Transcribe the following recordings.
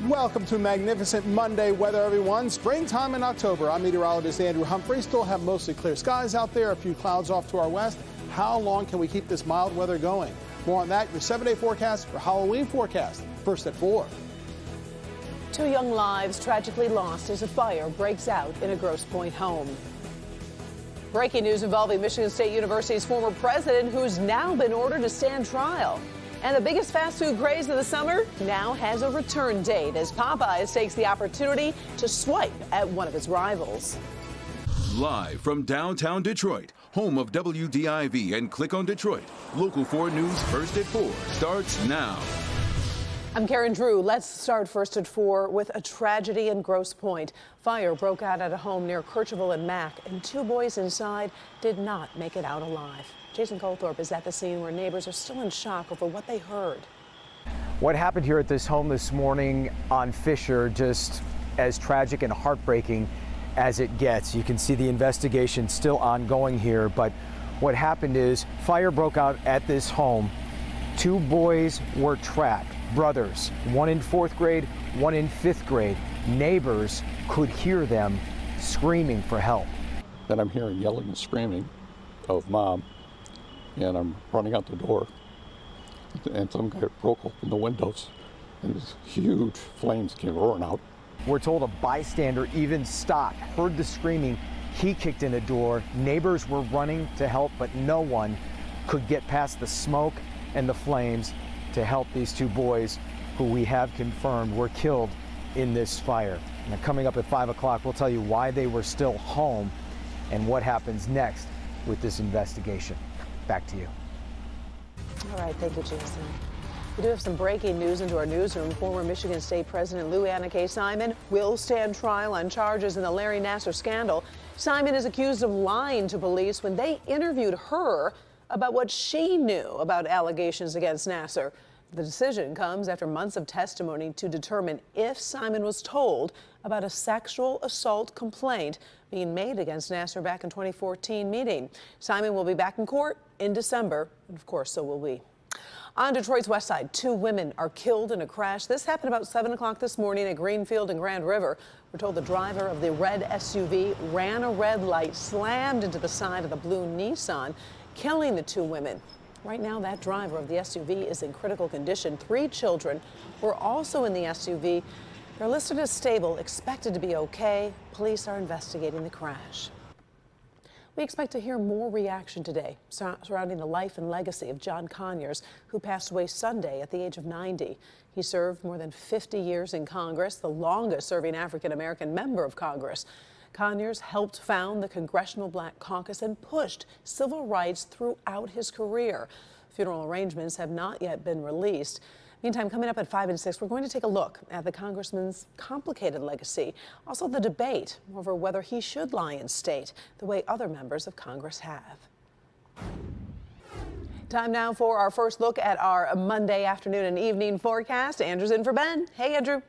Welcome to magnificent Monday weather, everyone. Springtime in October. I'm meteorologist Andrew Humphrey. Still have mostly clear skies out there, a few clouds off to our west. How long can we keep this mild weather going? More on that, your 7-day forecast, your Halloween forecast, first at 4. 2 young lives tragically lost as a fire breaks out in a Grosse Pointe home. Breaking news involving Michigan State University's former president, who's now been ordered to stand trial. And the biggest fast food craze of the summer now has a return date as Popeyes takes the opportunity to swipe at one of its rivals. Live from downtown Detroit, home of WDIV and Click on Detroit, Local 4 News First at 4 starts now. I'm Karen Drew. Let's start first at 4 with a tragedy in Grosse Pointe. Fire broke out at a home near Kercheval and Mack, and 2 boys inside did not make it out alive. Jason Colthorpe is at the scene where neighbors are still in shock over what they heard. What happened here at this home this morning on Fisher, just as tragic and heartbreaking as it gets. You can see the investigation still ongoing here, but what happened is fire broke out at this home. 2 boys were trapped, brothers, one in 4th grade, one in 5th grade. Neighbors could hear them screaming for help. Then I'm hearing yelling and screaming of Mom, and I'm running out the door, and some guy broke open the windows, and these huge flames came roaring out. We're told a bystander even stopped, heard the screaming. He kicked in the door. Neighbors were running to help, but no one could get past the smoke and the flames to help these 2 boys who we have confirmed were killed in this fire. Now, coming up at 5 o'clock, we'll tell you why they were still home and what happens next with this investigation. Back to you. All right, thank you, Jason. We do have some breaking news into our newsroom. Former Michigan State President Lou Anna K. Simon will stand trial on charges in the Larry Nassar scandal. Simon is accused of lying to police when they interviewed her about what she knew about allegations against Nassar. The decision comes after months of testimony to determine if Simon was told about a sexual assault complaint being made against Nassar back in 2014 meeting. Simon will be back in court in December, and of course, so will we. On Detroit's west side, 2 women are killed in a crash. This happened about 7 o'clock this morning at Greenfield and Grand River. We're told the driver of the red SUV ran a red light, slammed into the side of the blue Nissan, killing the 2 women. Right now, that driver of the SUV is in critical condition. 3 children were also in the SUV. They're listed as stable, expected to be okay. Police are investigating the crash. We expect to hear more reaction today surrounding the life and legacy of John Conyers, who passed away Sunday at the age of 90. He served more than 50 years in Congress, the longest serving African-American member of Congress. Conyers helped found the Congressional Black Caucus and pushed civil rights throughout his career. Funeral arrangements have not yet been released. Meantime, coming up at 5 and 6, we're going to take a look at the congressman's complicated legacy, also the debate over whether he should lie in state the way other members of Congress have. Time now for our first look at our Monday afternoon and evening forecast. Andrew's in for Ben. Hey, Andrew.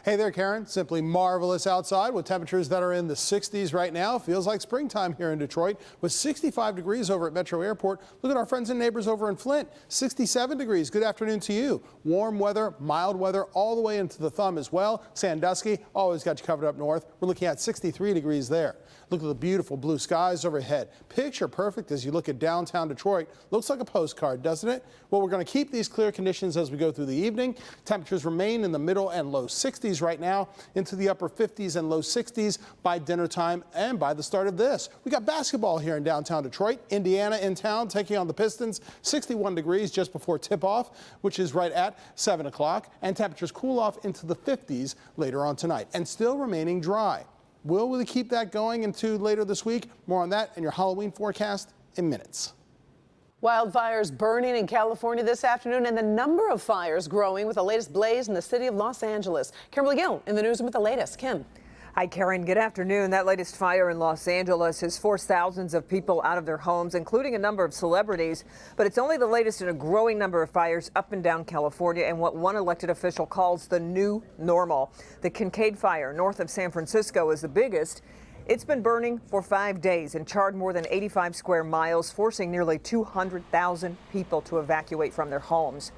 Hey there, Karen. Simply marvelous outside with temperatures that are in the 60s right now. Feels like springtime here in Detroit with 65 degrees over at Metro Airport. Look at our friends and neighbors over in Flint. 67 degrees. Good afternoon to you. Warm weather, mild weather, all the way into the thumb as well. Sandusky, always got you covered up north. We're looking at 63 degrees there. Look at the beautiful blue skies overhead. Picture perfect as you look at downtown Detroit. Looks like a postcard, doesn't it? Well, we're going to keep these clear conditions as we go through the evening. Temperatures remain in the middle and low 60s right now, into the upper 50s and low 60s by dinner time and by the start of this. We got basketball here in downtown Detroit. Indiana in town taking on the Pistons. 61 degrees just before tip-off, which is right at 7 o'clock. And temperatures cool off into the 50s later on tonight and still remaining dry. Will we keep that going into later this week? More on that in your Halloween forecast in minutes. Wildfires burning in California this afternoon and the number of fires growing with the latest blaze in the city of Los Angeles. Kimberly Gill in the newsroom with the latest. Kim. Hi, Karen. Good afternoon. That latest fire in Los Angeles has forced thousands of people out of their homes, including a number of celebrities. But it's only the latest in a growing number of fires up and down California and what one elected official calls the new normal. The Kincaid fire north of San Francisco is the biggest. It's been burning for 5 days and charred more than 85 square miles, forcing nearly 200,000 people to evacuate from their homes.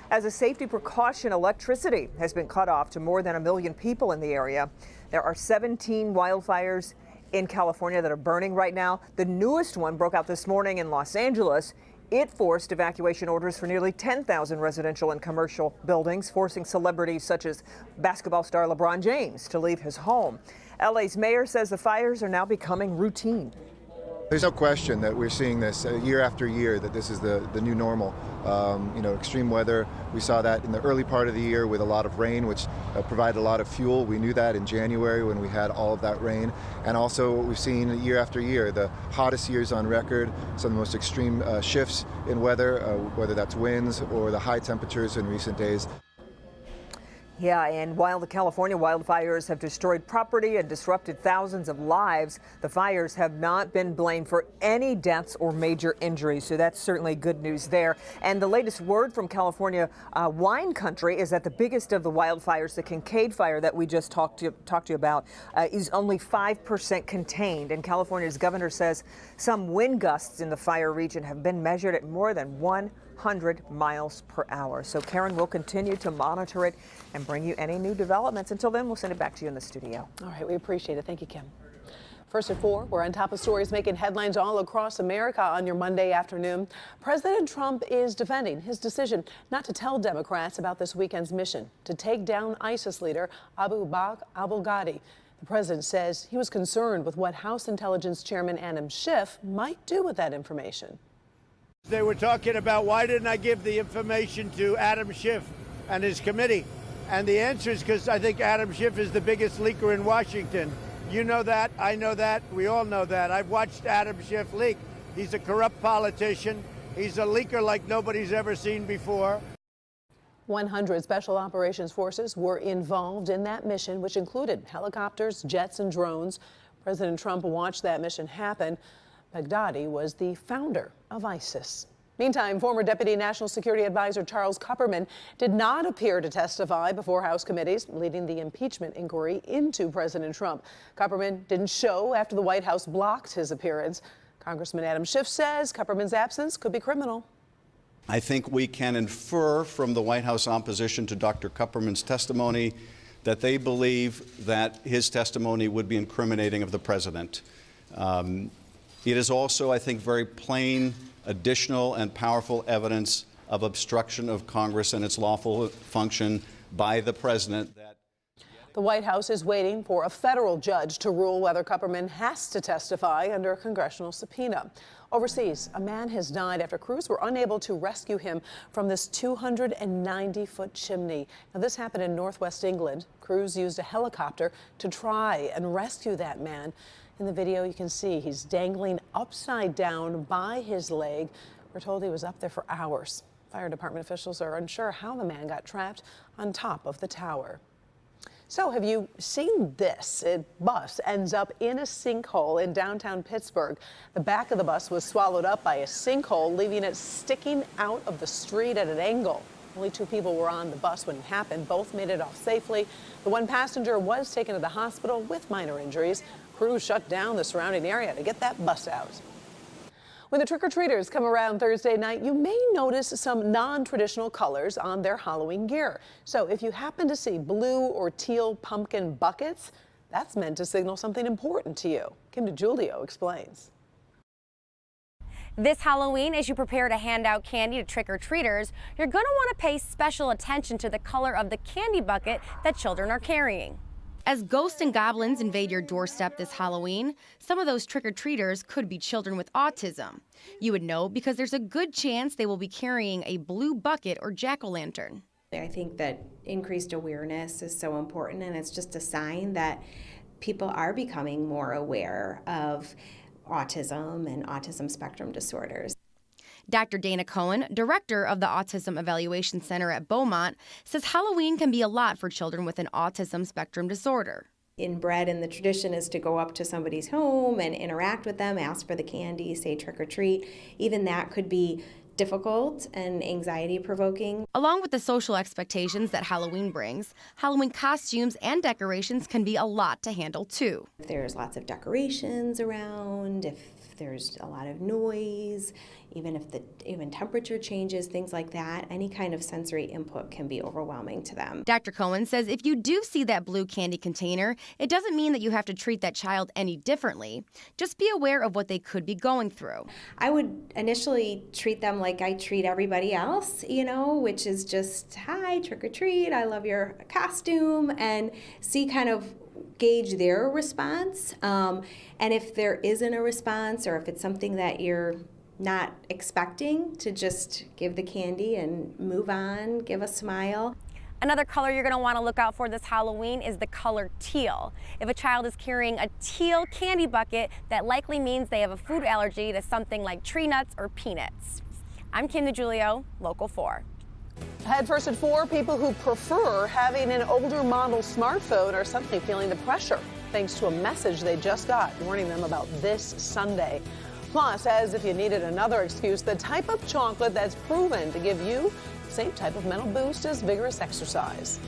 As a safety precaution, electricity has been cut off to more than 1 million people in the area. There are 17 wildfires in California that are burning right now. The newest one broke out this morning in Los Angeles. It forced evacuation orders for nearly 10,000 residential and commercial buildings, forcing celebrities such as basketball star LeBron James to leave his home. LA's mayor says the fires are now becoming routine. There's no question that we're seeing this year after year, that this is the new normal. Extreme weather, we saw that in the early part of the year with a lot of rain, which provided a lot of fuel. We knew that in January when we had all of that rain. And also what we've seen year after year, the hottest years on record, some of the most extreme shifts in weather, whether that's winds or the high temperatures in recent days. Yeah, and while the California wildfires have destroyed property and disrupted thousands of lives, the fires have not been blamed for any deaths or major injuries. So that's certainly good news there. And the latest word from California wine country is that the biggest of the wildfires, the Kincade fire that we just talked to you about, is only 5% contained. And California's governor says some wind gusts in the fire region have been measured at more than 100 miles per hour. So Karen will continue to monitor it and bring you any new developments. Until then, we'll send it back to you in the studio. All right, we appreciate it. Thank you, Kim. First at 4, we're on top of stories making headlines all across America on your Monday afternoon. President Trump is defending his decision not to tell Democrats about this weekend's mission to take down ISIS leader Abu Bakr al-Baghdadi. The president says he was concerned with what House Intelligence Chairman Adam Schiff might do with that information. They were talking about why didn't I give the information to Adam Schiff and his committee? And the answer is because I think Adam Schiff is the biggest leaker in Washington. You know that, I know that, we all know that. I've watched Adam Schiff leak. He's a corrupt politician. He's a leaker like nobody's ever seen before. 100 special operations forces were involved in that mission, which included helicopters, jets, and drones. President Trump watched that mission happen. Baghdadi was the founder of ISIS. Meantime, former Deputy National Security Advisor Charles Kupperman did not appear to testify before House committees leading the impeachment inquiry into President Trump. Kupperman didn't show after the White House blocked his appearance. Congressman Adam Schiff says Kupperman's absence could be criminal. I think we can infer from the White House opposition to Dr. Kupperman's testimony that they believe that his testimony would be incriminating of the president. It is also, I think, very plain, additional and powerful evidence of obstruction of Congress and its lawful function by the president. The White House is waiting for a federal judge to rule whether Kupperman has to testify under a congressional subpoena. Overseas, a man has died after crews were unable to rescue him from this 290-foot chimney. Now, this happened in northwest England. Crews used a helicopter to try and rescue that man. In the video, you can see he's dangling upside down by his leg. We're told he was up there for hours. Fire department officials are unsure how the man got trapped on top of the tower. So have you seen this? A bus ends up in a sinkhole in downtown Pittsburgh. The back of the bus was swallowed up by a sinkhole, leaving it sticking out of the street at an angle. Only 2 people were on the bus when it happened. Both made it off safely. The one passenger was taken to the hospital with minor injuries. Crews shut down the surrounding area to get that bus out. When the trick-or-treaters come around Thursday night, you may notice some non-traditional colors on their Halloween gear. So if you happen to see blue or teal pumpkin buckets, that's meant to signal something important to you. Kim DiGiulio explains. This Halloween, as you prepare to hand out candy to trick-or-treaters, you're going to want to pay special attention to the color of the candy bucket that children are carrying. As ghosts and goblins invade your doorstep this Halloween, some of those trick-or-treaters could be children with autism. You would know because there's a good chance they will be carrying a blue bucket or jack-o'-lantern. I think that increased awareness is so important, and it's just a sign that people are becoming more aware of autism and autism spectrum disorders. Dr. Dana Cohen, director of the Autism Evaluation Center at Beaumont, says Halloween can be a lot for children with an autism spectrum disorder. Inbred in the tradition is to go up to somebody's home and interact with them, ask for the candy, say trick or treat. Even that could be difficult and anxiety-provoking. Along with the social expectations that Halloween brings, Halloween costumes and decorations can be a lot to handle too. If there's lots of decorations around, if if there's a lot of noise, even temperature changes, things like that, any kind of sensory input can be overwhelming to them. Dr. Cohen says if you do see that blue candy container, it doesn't mean that you have to treat that child any differently. Just be aware of what they could be going through. I would initially treat them like I treat everybody else, which is just, hi, trick or treat, I love your costume, and see kind of gauge their response. And if there isn't a response, or if it's something that you're not expecting, to just give the candy and move on, give a smile. Another color you're going to want to look out for this Halloween is the color teal. If a child is carrying a teal candy bucket, that likely means they have a food allergy to something like tree nuts or peanuts. I'm Kim DeGiulio, Local 4. Head first at 4, people who prefer having an older model smartphone are suddenly feeling the pressure thanks to a message they just got warning them about this Sunday. Plus, as if you needed another excuse, the type of chocolate that's proven to give you the same type of mental boost as vigorous exercise.